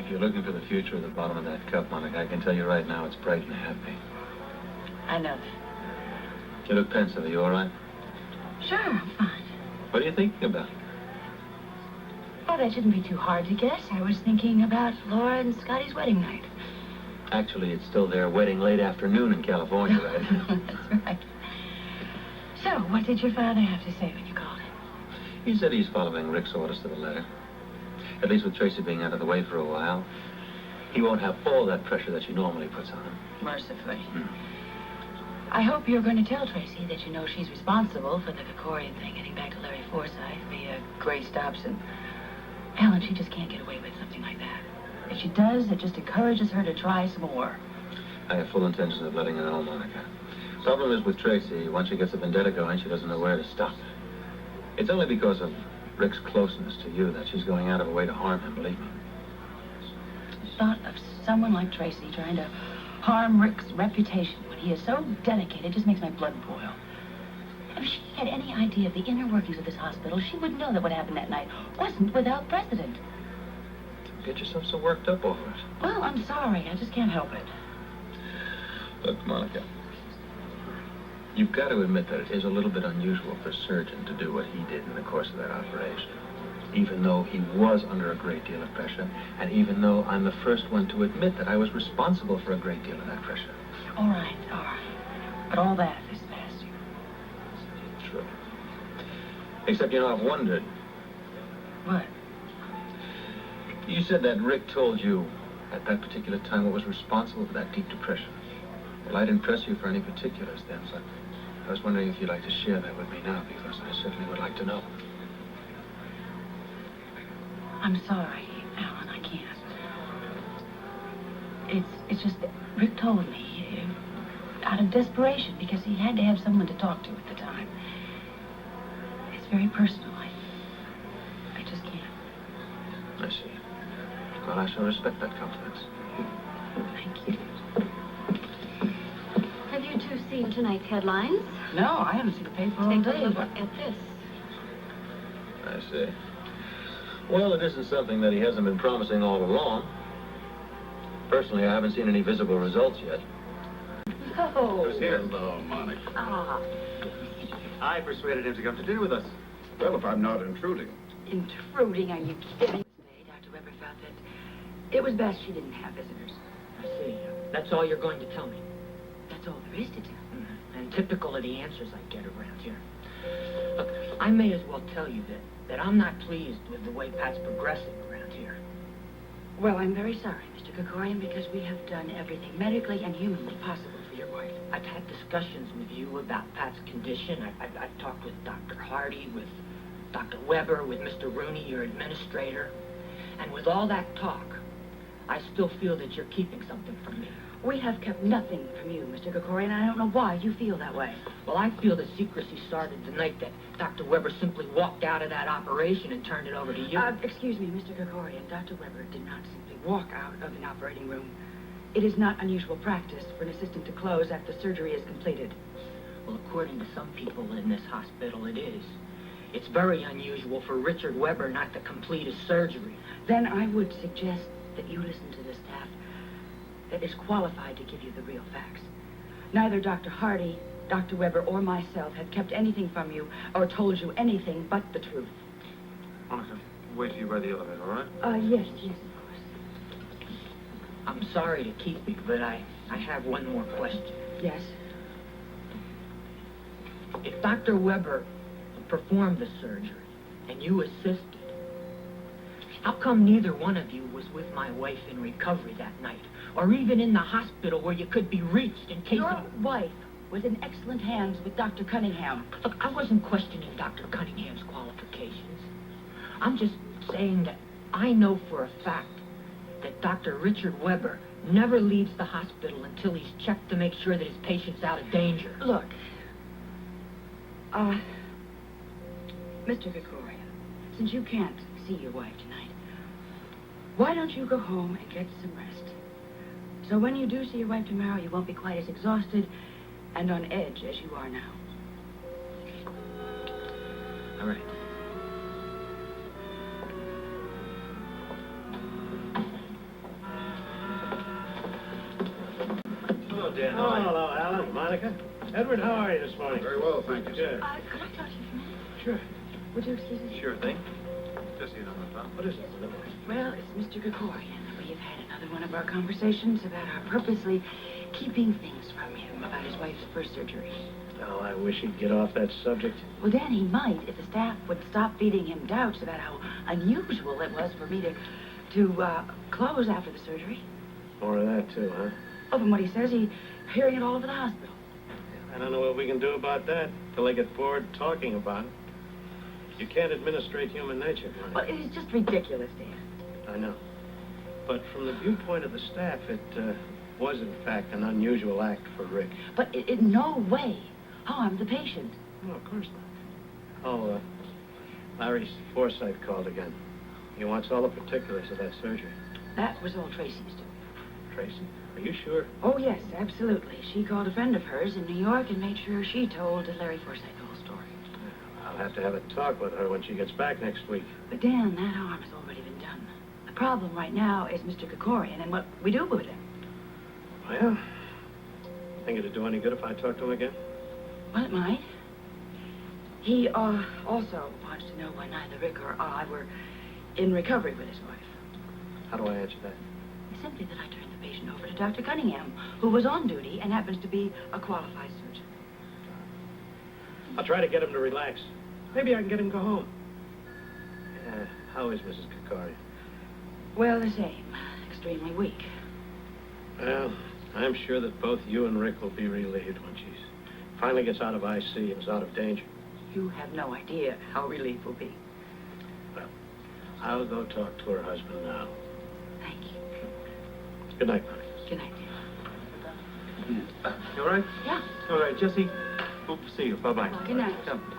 If you're looking for the future at the bottom of that cup, Monica, I can tell you right now it's bright and happy. I know that. You look pensive. Are you all right? Sure, I'm fine. What are you thinking about? Oh, that shouldn't be too hard to guess. I was thinking about Laura and Scotty's wedding night. Actually, it's still their wedding late afternoon in California, right? That's right. So, what did your father have to say when you called him? He said he's following Rick's orders to the letter. At least with Tracy being out of the way for a while. He won't have all that pressure that she normally puts on him. Mercifully. I hope you're going to tell Tracy that you know she's responsible for the Krikorian thing getting back to Larry Forsythe via Grace Dobson. Alan, she just can't get away with something like that. If she does, it just encourages her to try some more. I have full intentions of letting her know, Monica. Problem is with Tracy, once she gets a vendetta going, she doesn't know where to stop. It's only because of Rick's closeness to you that she's going out of her way to harm him, believe me. The thought of someone like Tracy trying to harm Rick's reputation when he is so dedicated just makes my blood boil. If she had any idea of the inner workings of this hospital, she would know that what happened that night wasn't without precedent. Don't get yourself so worked up over it. Well, I'm sorry. I just can't help it. Look, Monica, you've got to admit that it is a little bit unusual for a surgeon to do what he did in the course of that operation. Even though he was under a great deal of pressure, and even though I'm the first one to admit that I was responsible for a great deal of that pressure. All right. But all that is past. True. Except, you know, I've wondered. What? You said that Rick told you at that particular time what was responsible for that deep depression. Well, I didn't press you for any particulars then, so I was wondering if you'd like to share that with me now, because I certainly would like to know. I'm sorry, Alan, I can't. It's just that Rick told me out of desperation because he had to have someone to talk to at the time. It's very personal. I just can't. I see. Well, I shall respect that confidence. Thank you. Have you two seen tonight's headlines? No, I haven't seen the paper all Take day. a look at this. I see. Well, it isn't something that he hasn't been promising all along. Personally, I haven't seen any visible results yet. Oh. Who's here? Hello, Monica. Ah. I persuaded him to come to dinner with us. Well, if I'm not intruding. Intruding, are you kidding? Dr. Weber felt that it was best she didn't have visitors. I see. That's all you're going to tell me. That's all there is to tell. And typical of the answers I get around here. Look, I may as well tell you that I'm not pleased with the way Pat's progressing around here. Well, I'm very sorry, Mr. Krikorian, because we have done everything medically and humanly possible for your wife. I've had discussions with you about Pat's condition. I've talked with Dr. Hardy, with Dr. Weber, with Mr. Rooney, your administrator. And with all that talk, I still feel that you're keeping something from me. We have kept nothing from you, Mr. Krikorian. I don't know why you feel that way. Well, I feel the secrecy started the night that Dr. Weber simply walked out of that operation and turned it over to you. Excuse me, Mr. Krikorian. Dr. Weber did not simply walk out of an operating room. It is not unusual practice for an assistant to close after surgery is completed. Well, according to some people in this hospital, it is. It's very unusual for Richard Weber not to complete his surgery. Then I would suggest that you listen to the staff that is qualified to give you the real facts. Neither Dr. Hardy, Dr. Weber, or myself have kept anything from you or told you anything but the truth. Monica, wait till you're by the elevator, all right? Yes, of course. I'm sorry to keep you, but I have one more question. Yes? If Dr. Weber performed the surgery and you assisted, how come neither one of you was with my wife in recovery that night? Or even in the hospital where you could be reached in case Your wife was in excellent hands with Dr. Cunningham. Look, I wasn't questioning Dr. Cunningham's qualifications. I'm just saying that I know for a fact that Dr. Richard Weber never leaves the hospital until he's checked to make sure that his patient's out of danger. Look, Mr. Krikorian, since you can't see your wife tonight, why don't you go home and get some rest? So when you do see your wife tomorrow, you won't be quite as exhausted and on edge as you are now. All right. Dan. Oh, hello, Alan, Monica. Edward, how are you this morning? Very well, thank you, Good. Could I talk to you for a minute? Sure. Would you excuse me? Sure thing. Just so you know what's up. What is it, Linda? Well, it's Mr. Krikorian. We've had another one of our conversations about our purposely keeping things from him about his wife's first surgery. Oh, I wish he'd get off that subject. Well, Dan, he might if the staff would stop feeding him doubts about how unusual it was for me to close after the surgery. More of that, too, huh? Oh, from what he says, he's hearing it all over the hospital. I don't know what we can do about that till they get bored talking about it. You can't administrate human nature, Monica. Well, it is just ridiculous, Dan. I know. But from the viewpoint of the staff, it was, in fact, an unusual act for Rick. But it in no way harmed the patient. No, of course not. Oh, Larry Forsythe called again. He wants all the particulars of that surgery. That was all Tracy's doing. Tracy, are you sure? Oh, yes, absolutely. She called a friend of hers in New York and made sure she told Larry Forsythe the whole story. I'll have to have a talk with her when she gets back next week. But, Dan, that harm has already been done. The problem right now is Mr. Krikorian and what we do with him. Well, think it'd do any good if I talked to him again? Well, it might. He also wants to know why neither Rick or I were in recovery with his wife. How do I answer that? Simply that I turned the patient over to Dr. Cunningham, who was on duty and happens to be a qualified surgeon. I'll try to get him to relax. Maybe I can get him to go home. How is Mrs. Kakari? Well, the same. Extremely weak. Well, I'm sure that both you and Rick will be relieved when she finally gets out of IC and is out of danger. You have no idea how relief will be. Well, I'll go talk to her husband now. Thank you. Good night, Monica. Good night, Dan. You all right? Yeah. All right, Jesse. Hope to see you. Bye-bye. Good night. Come.